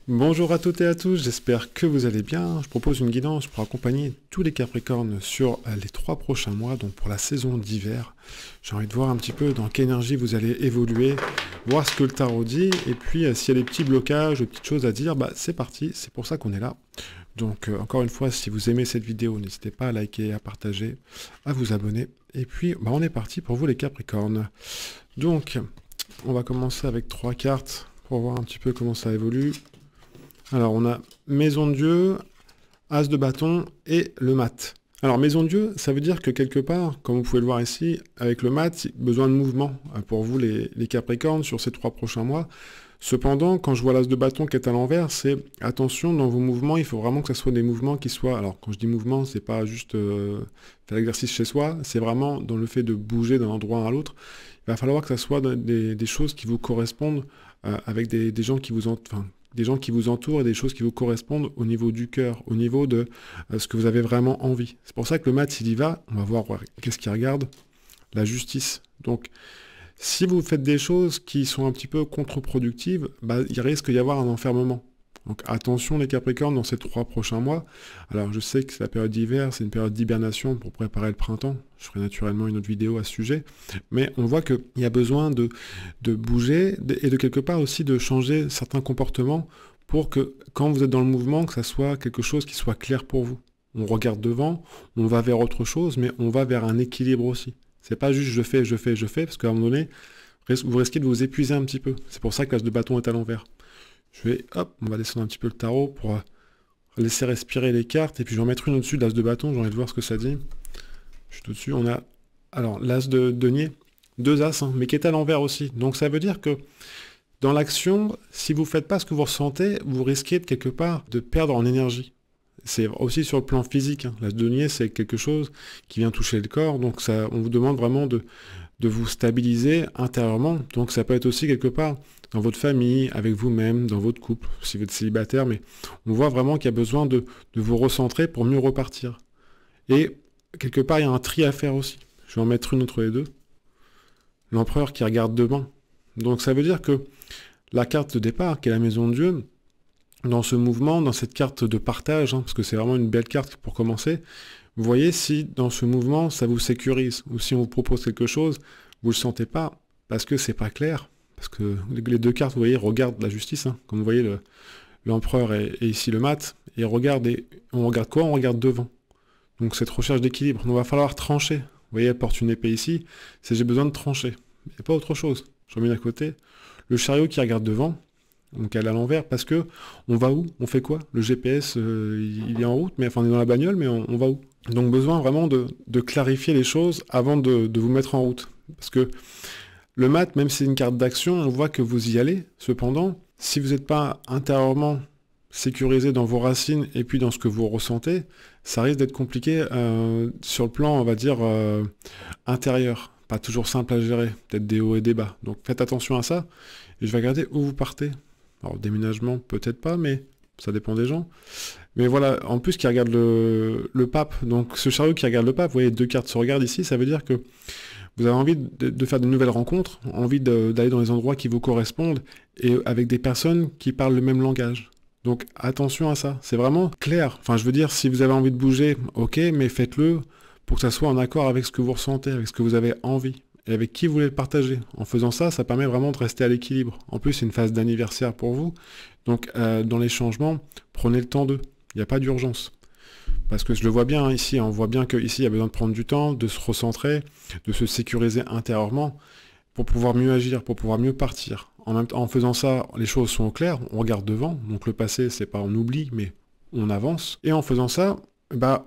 Bonjour à toutes et à tous, j'espère que vous allez bien. Je propose une guidance pour accompagner tous les Capricornes sur les 3 prochains mois, donc pour la saison d'hiver. J'ai envie de voir un petit peu dans quelle énergie vous allez évoluer, voir ce que le tarot dit, et puis s'il y a des petits blocages, des petites choses à dire, c'est parti, c'est pour ça qu'on est là. Donc encore une fois, si vous aimez cette vidéo, n'hésitez pas à liker, à partager, à vous abonner. Et puis on est parti pour vous les Capricornes. Donc on va commencer avec 3 cartes pour voir un petit peu comment ça évolue. Alors, on a Maison de Dieu, As de bâton et le mat. Alors, Maison de Dieu, ça veut dire que quelque part, comme vous pouvez le voir ici, avec le mat, besoin de mouvement pour vous, les Capricornes, sur ces 3 prochains mois. Cependant, quand je vois l'As de bâton qui est à l'envers, c'est attention, dans vos mouvements, il faut vraiment que ce soit des mouvements qui soient... Alors, quand je dis mouvement, c'est pas juste faire l'exercice chez soi, c'est vraiment dans le fait de bouger d'un endroit à l'autre. Il va falloir que ça soit des choses qui vous correspondent avec des gens qui vous des gens qui vous entourent et des choses qui vous correspondent au niveau du cœur, au niveau de ce que vous avez vraiment envie. C'est pour ça que le mat, s'il y va, on va voir qu'est-ce qu'il regarde. La justice. Donc, si vous faites des choses qui sont un petit peu contre-productives, il risque d'y avoir un enfermement. Donc attention les Capricornes dans ces 3 prochains mois. Alors je sais que c'est la période d'hiver, c'est une période d'hibernation pour préparer le printemps. Je ferai naturellement une autre vidéo à ce sujet. Mais on voit qu'il y a besoin de bouger et de quelque part aussi de changer certains comportements pour que quand vous êtes dans le mouvement, que ça soit quelque chose qui soit clair pour vous. On regarde devant, on va vers autre chose, mais on va vers un équilibre aussi. C'est pas juste je fais, je fais, je fais, parce qu'à un moment donné, vous risquez de vous épuiser un petit peu. C'est pour ça que l'as de bâton est à l'envers. Je vais, hop, on va descendre un petit peu le tarot pour laisser respirer les cartes. Et puis je vais en mettre une au-dessus de l'as de bâton, j'ai envie de voir ce que ça dit. Je suis au-dessus, on a, alors, l'as de denier, 2 as, mais qui est à l'envers aussi. Donc ça veut dire que dans l'action, si vous ne faites pas ce que vous ressentez, vous risquez de quelque part de perdre en énergie. C'est aussi sur le plan physique. L'as de denier, c'est quelque chose qui vient toucher le corps. Donc ça, on vous demande vraiment de vous stabiliser intérieurement. Donc ça peut être aussi quelque part dans votre famille, avec vous-même, dans votre couple, si vous êtes célibataire, mais on voit vraiment qu'il y a besoin de vous recentrer pour mieux repartir. Et quelque part, il y a un tri à faire aussi. Je vais en mettre une entre les deux. L'empereur qui regarde devant. Donc ça veut dire que la carte de départ, qui est la maison de Dieu, dans ce mouvement, dans cette carte de partage, parce que c'est vraiment une belle carte pour commencer, vous voyez si dans ce mouvement, ça vous sécurise, ou si on vous propose quelque chose, vous ne le sentez pas, parce que c'est pas clair, parce que les 2 cartes, vous voyez, regardent la justice, comme vous voyez, l'empereur et ici le mat, et on regarde quoi? On regarde devant. Donc cette recherche d'équilibre, il va falloir trancher. Vous voyez, elle porte une épée ici, c'est j'ai besoin de trancher, et pas autre chose. Je remets à côté. Le chariot qui regarde devant, donc elle est à l'envers, parce que on va où? On fait quoi? Le GPS, il est en route, mais enfin on est dans la bagnole, mais on va où? Donc besoin vraiment de clarifier les choses avant de vous mettre en route. Parce que le mat, même si c'est une carte d'action, on voit que vous y allez. Cependant, si vous n'êtes pas intérieurement sécurisé dans vos racines et puis dans ce que vous ressentez, ça risque d'être compliqué sur le plan, on va dire, intérieur. Pas toujours simple à gérer, peut-être des hauts et des bas. Donc faites attention à ça. Et je vais regarder où vous partez. Alors déménagement, peut-être pas, mais ça dépend des gens. Mais voilà, en plus qui regarde le pape. Donc ce chariot qui regarde le pape, vous voyez 2 cartes se regardent ici, ça veut dire que vous avez envie de faire de nouvelles rencontres, envie d'aller dans les endroits qui vous correspondent et avec des personnes qui parlent le même langage. Donc attention à ça, c'est vraiment clair. Enfin je veux dire, si vous avez envie de bouger, ok, mais faites-le pour que ça soit en accord avec ce que vous ressentez, avec ce que vous avez envie et avec qui vous voulez le partager. En faisant ça, ça permet vraiment de rester à l'équilibre. En plus, c'est une phase d'anniversaire pour vous. Donc dans les changements, prenez le temps d'eux. Il n'y a pas d'urgence. Parce que je le vois bien ici, on voit bien qu'ici, il y a besoin de prendre du temps, de se recentrer, de se sécuriser intérieurement pour pouvoir mieux agir, pour pouvoir mieux partir. En faisant ça, les choses sont claires, on regarde devant, donc le passé, c'est pas on oublie, mais on avance. Et en faisant ça,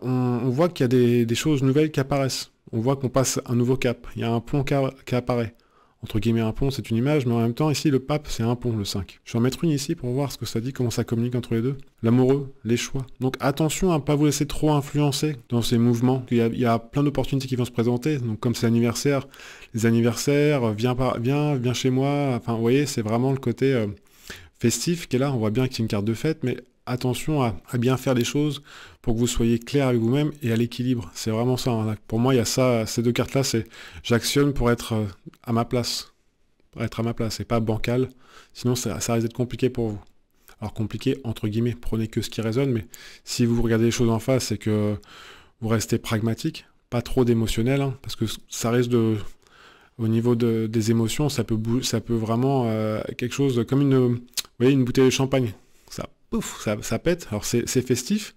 on voit qu'il y a des choses nouvelles qui apparaissent. On voit qu'on passe un nouveau cap, il y a un pont qui apparaît. Entre guillemets, un pont, c'est une image, mais en même temps, ici, le pape, c'est un pont, le 5. Je vais en mettre une ici pour voir ce que ça dit, comment ça communique entre les deux. L'amoureux, les choix. Donc attention à ne pas vous laisser trop influencer dans ces mouvements. Il y a plein d'opportunités qui vont se présenter. Donc comme c'est l'anniversaire, les anniversaires, viens chez moi. Enfin, vous voyez, c'est vraiment le côté festif qui est là. On voit bien que c'est une carte de fête, mais attention à bien faire les choses pour que vous soyez clair avec vous-même et à l'équilibre. C'est vraiment ça. Pour moi, il y a ça, ces 2 cartes-là, c'est j'actionne pour être à ma place. Pour être à ma place et pas bancal. Sinon, ça risque d'être compliqué pour vous. Alors compliqué, entre guillemets, prenez que ce qui résonne, mais si vous regardez les choses en face, c'est que vous restez pragmatique, pas trop d'émotionnel, hein, parce que ça risque de... Au niveau des émotions, ça peut vraiment quelque chose comme vous voyez, une bouteille de champagne. Ça, pouf, ça pète. Alors c'est festif,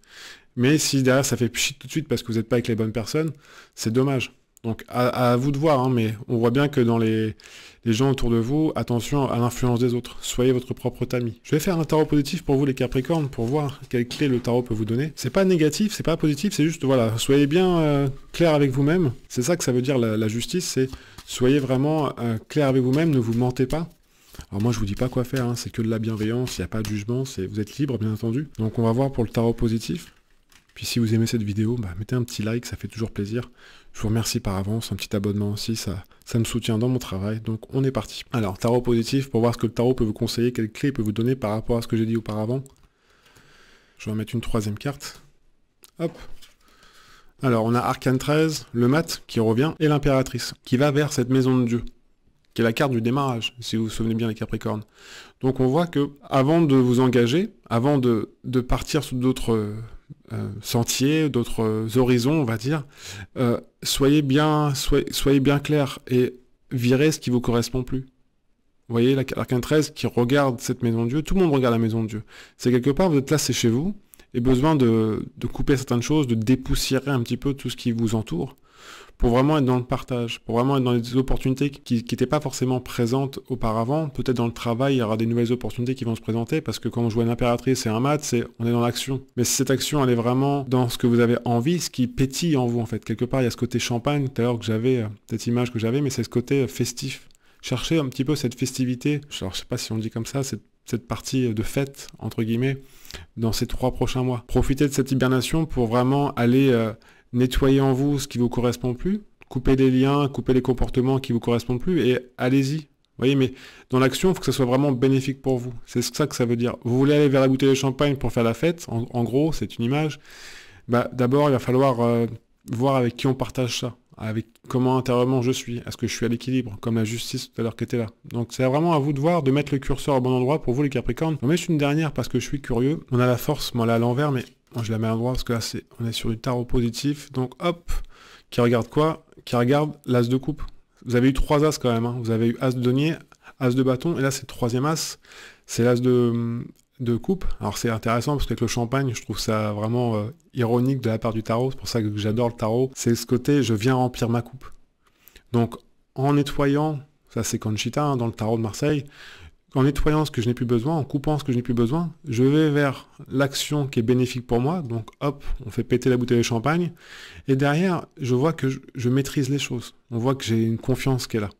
mais si derrière ça fait pchit tout de suite parce que vous n'êtes pas avec les bonnes personnes, c'est dommage. Donc à vous de voir, hein, mais on voit bien que dans les gens autour de vous, attention à l'influence des autres. Soyez votre propre tamis. Je vais faire un tarot positif pour vous les Capricornes, pour voir quelle clé le tarot peut vous donner. C'est pas négatif, c'est pas positif, c'est juste, voilà, soyez bien clair avec vous-même. C'est ça que ça veut dire la justice, c'est soyez vraiment clair avec vous-même, ne vous mentez pas. Alors moi je vous dis pas quoi faire, hein, c'est que de la bienveillance, il n'y a pas de jugement, vous êtes libre bien entendu. Donc on va voir pour le tarot positif. Puis si vous aimez cette vidéo, mettez un petit like, ça fait toujours plaisir. Je vous remercie par avance, un petit abonnement aussi, ça me soutient dans mon travail. Donc on est parti. Alors, tarot positif, pour voir ce que le tarot peut vous conseiller, quelles clés il peut vous donner par rapport à ce que j'ai dit auparavant. Je vais en mettre une troisième carte. Hop. Alors, on a Arcane 13, le mat qui revient, et l'impératrice, qui va vers cette maison de Dieu, qui est la carte du démarrage, si vous vous souvenez bien les Capricornes. Donc on voit que avant de vous engager, avant de partir sur d'autres... sentiers, d'autres horizons, on va dire, soyez bien clair et virez ce qui vous correspond plus. Vous voyez, l'arcane 13 qui regarde cette maison de Dieu, tout le monde regarde la maison de Dieu. C'est quelque part, vous êtes là, c'est chez vous, et besoin de couper certaines choses, de dépoussiérer un petit peu tout ce qui vous entoure, pour vraiment être dans le partage, pour vraiment être dans des opportunités qui n'étaient pas forcément présentes auparavant. Peut-être dans le travail, il y aura des nouvelles opportunités qui vont se présenter, parce que quand on joue à l'impératrice et un mat, on est dans l'action. Mais si cette action, elle est vraiment dans ce que vous avez envie, ce qui pétille en vous, en fait. Quelque part, il y a ce côté champagne, tout à l'heure que j'avais, cette image que j'avais, mais c'est ce côté festif. Cherchez un petit peu cette festivité, alors je sais pas si on dit comme ça, cette partie de fête, entre guillemets, dans ces 3 prochains mois. Profitez de cette hibernation pour vraiment aller... nettoyez en vous ce qui vous correspond plus, coupez les liens, coupez les comportements qui vous correspondent plus et allez-y. Vous voyez, mais dans l'action, il faut que ça soit vraiment bénéfique pour vous. C'est ça que ça veut dire. Vous voulez aller vers la bouteille de champagne pour faire la fête, en gros, c'est une image. D'abord, il va falloir voir avec qui on partage ça, avec comment intérieurement je suis. Est-ce que je suis à l'équilibre, comme la justice tout à l'heure qui était là. Donc c'est vraiment à vous de voir, de mettre le curseur au bon endroit pour vous les Capricornes. On met une dernière parce que je suis curieux. On a la force, moi là à l'envers, mais... Moi, je la mets à l'endroit parce que là, on est sur du tarot positif. Donc, hop, qui regarde quoi? Qui regarde l'as de coupe. Vous avez eu 3 as quand même. Hein. Vous avez eu as de denier, as de bâton, et là, c'est le 3e as. C'est l'as de coupe. Alors, c'est intéressant parce qu'avec le champagne, je trouve ça vraiment ironique de la part du tarot. C'est pour ça que j'adore le tarot. C'est ce côté, je viens remplir ma coupe. Donc, en nettoyant, ça c'est Conchita hein, dans le tarot de Marseille, en nettoyant ce que je n'ai plus besoin, en coupant ce que je n'ai plus besoin, je vais vers l'action qui est bénéfique pour moi. Donc hop, on fait péter la bouteille de champagne. Et derrière, je vois que je maîtrise les choses. On voit que j'ai une confiance qui est là.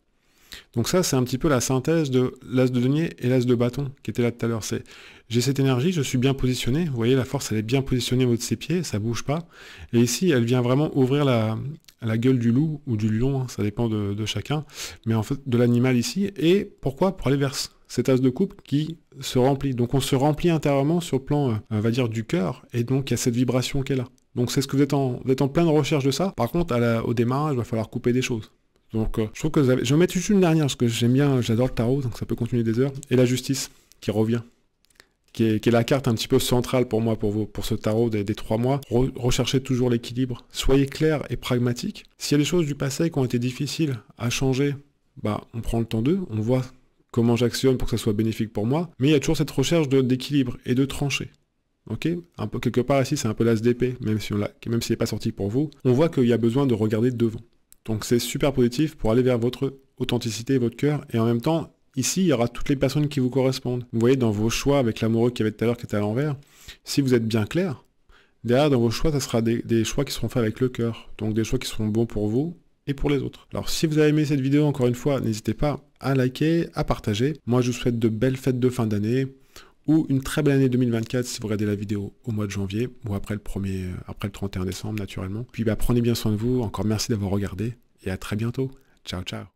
Donc ça, c'est un petit peu la synthèse de l'as de denier et l'as de bâton qui était là tout à l'heure. C'est j'ai cette énergie, je suis bien positionné. Vous voyez, la force, elle est bien positionnée au haut de ses pieds, ça bouge pas. Et ici, elle vient vraiment ouvrir la gueule du loup ou du lion, hein, ça dépend de chacun. Mais en fait, de l'animal ici. Et pourquoi? Pour aller vers cet as de coupe qui se remplit. Donc on se remplit intérieurement sur le plan, on va dire, du cœur, et donc il y a cette vibration qui est là. Donc c'est ce que vous êtes en pleine recherche de ça. Par contre, au démarrage, il va falloir couper des choses. Donc je trouve que je vais mettre juste une dernière, parce que j'aime bien, j'adore le tarot, donc ça peut continuer des heures. Et la justice, qui revient. Qui est la carte un petit peu centrale pour moi, pour ce tarot des 3 mois. Recherchez toujours l'équilibre. Soyez clair et pragmatique. S'il y a des choses du passé qui ont été difficiles à changer, on prend le temps d'eux, on voit comment j'actionne pour que ça soit bénéfique pour moi, mais il y a toujours cette recherche d'équilibre et de trancher. Ok, un peu quelque part ici, c'est un peu l'as d'épée, même s'il n'est pas sorti pour vous. On voit qu'il y a besoin de regarder devant. Donc c'est super positif pour aller vers votre authenticité et votre cœur, et en même temps, ici, il y aura toutes les personnes qui vous correspondent. Vous voyez, dans vos choix, avec l'amoureux qu'il y avait tout à l'heure qui était à l'envers, si vous êtes bien clair, derrière, dans vos choix, ça sera des choix qui seront faits avec le cœur, donc des choix qui seront bons pour vous, et pour les autres. Alors si vous avez aimé cette vidéo, encore une fois, n'hésitez pas à liker, à partager. Moi je vous souhaite de belles fêtes de fin d'année, ou une très belle année 2024 si vous regardez la vidéo au mois de janvier, ou après le 31 décembre naturellement. Puis prenez bien soin de vous, encore merci d'avoir regardé, et à très bientôt. Ciao ciao.